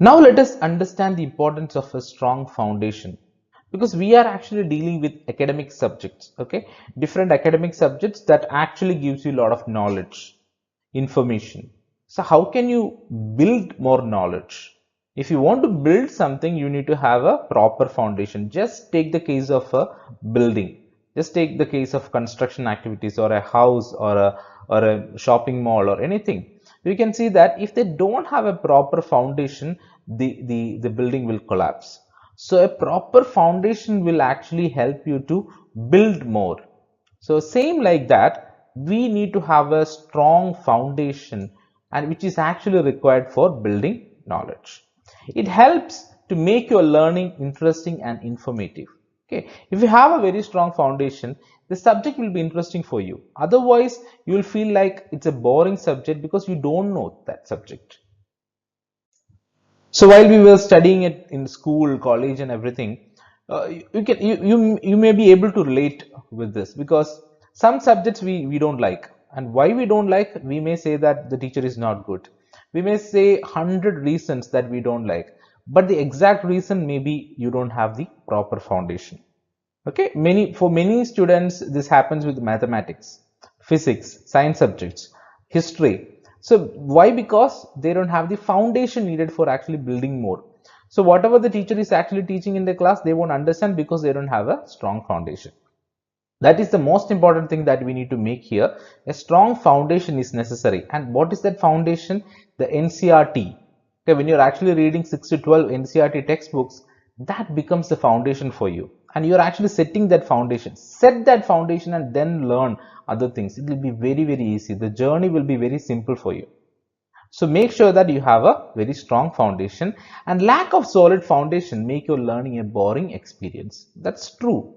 Now let us understand the importance of a strong foundation, because we are actually dealing with academic subjects, okay, different academic subjects that actually gives you a lot of knowledge, information. So how can you build more knowledge? If you want to build something, you need to have a proper foundation. Just take the case of a building. Just take the case of construction activities, or a house, or a shopping mall, or anything. You can see that if they don't have a proper foundation, the building will collapse. So a proper foundation will actually help you to build more. So same like that, we need to have a strong foundation, and which is actually required for building knowledge. It helps to make your learning interesting and informative. Okay, if you have a very strong foundation, the subject will be interesting for you. Otherwise, you will feel like it's a boring subject because you don't know that subject. So while we were studying it in school, college, and everything, you may be able to relate with this, because some subjects we don't like, and why we don't like, we may say that the teacher is not good. We may say 100 reasons that we don't like, but the exact reason may be you don't have the proper foundation. Okay, for many students this happens with mathematics, physics, science subjects, history. So why? Because they don't have the foundation needed for actually building more. So whatever the teacher is actually teaching in the class, they won't understand because they don't have a strong foundation. That is the most important thing that we need to make here. A strong foundation is necessary. And what is that foundation? The NCERT. Okay, when you're actually reading 6 to 12 NCERT textbooks, that becomes the foundation for you. And you're actually setting that foundation. Set that foundation and then learn other things. It will be very, very easy. The journey will be very simple for you. So make sure that you have a very strong foundation, and lack of solid foundation make your learning a boring experience. That's true.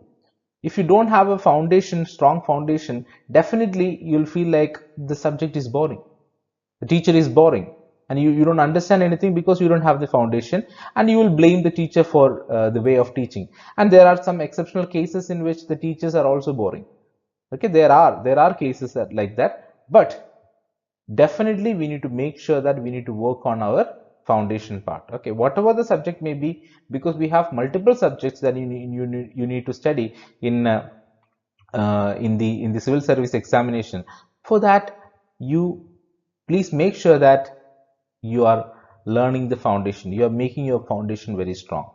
If you don't have a foundation, strong foundation, definitely you'll feel like the subject is boring. The teacher is boring, and you don't understand anything because you don't have the foundation, and you will blame the teacher for the way of teaching. And there are some exceptional cases in which the teachers are also boring. Okay, there are cases like that, but definitely we need to make sure that we need to work on our foundation part. Okay, whatever the subject may be, because we have multiple subjects that you need to study in the civil service examination. For that, you please make sure that you are learning the foundation, you are making your foundation very strong.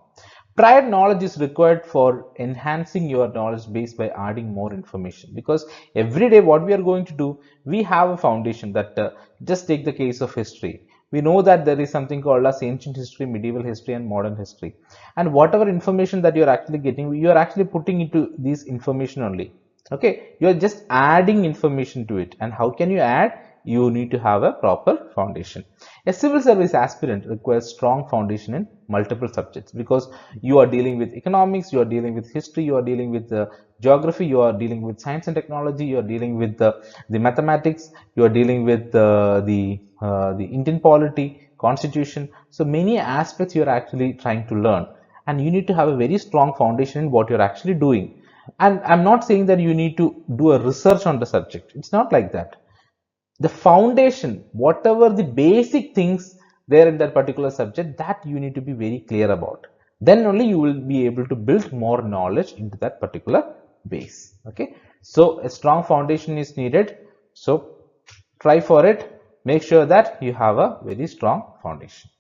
Prior knowledge is required for enhancing your knowledge base by adding more information, because every day what we are going to do, we have a foundation. That just take the case of history. We know that there is something called as ancient history, medieval history, and modern history. And whatever information that you are actually getting, you are actually putting into this information only. Okay, you are just adding information to it. And how can you add? You need to have a proper foundation. A civil service aspirant requires strong foundation in multiple subjects, because you are dealing with economics, you are dealing with history, you are dealing with geography, you are dealing with science and technology, you are dealing with the mathematics, you are dealing with the Indian polity, constitution. So many aspects you are actually trying to learn, and you need to have a very strong foundation in what you're actually doing. And I'm not saying that you need to do a research on the subject. It's not like that. The foundation, whatever the basic things there in that particular subject, that you need to be very clear about. Then only you will be able to build more knowledge into that particular base. Okay, so a strong foundation is needed. So try for it. Make sure that you have a very strong foundation.